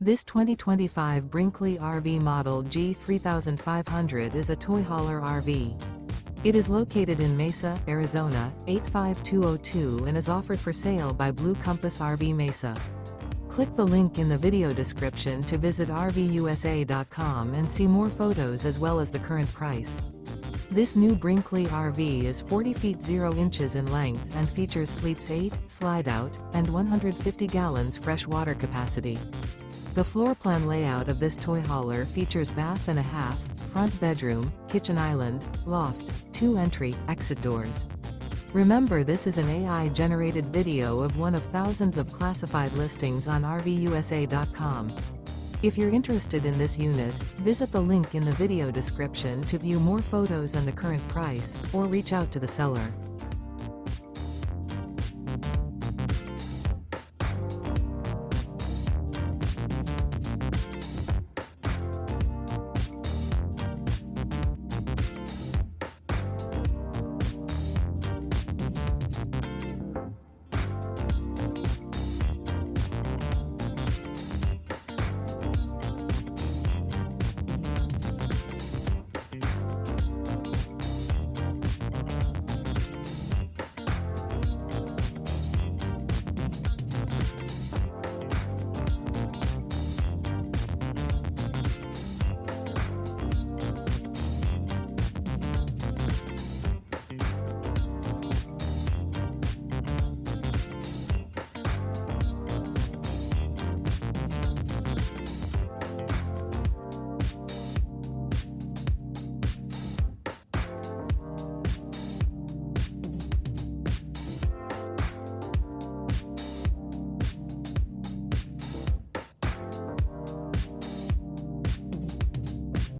This 2025 Brinkley RV Model G 3500 is a toy hauler RV. It is located in Mesa, Arizona, 85202 and is offered for sale by Blue Compass RV Mesa. Click the link in the video description to visit RVUSA.com and see more photos as well as the current price. This new Brinkley RV is 40 feet 0 inches in length and features sleeps 8, slide-out, and 150 gallons fresh water capacity. The floor plan layout of this toy hauler features bath and a half, front bedroom, kitchen island, loft, 2 entry, exit doors. Remember, this is an AI-generated video of one of thousands of classified listings on RVUSA.com. If you're interested in this unit, visit the link in the video description to view more photos and the current price, or reach out to the seller.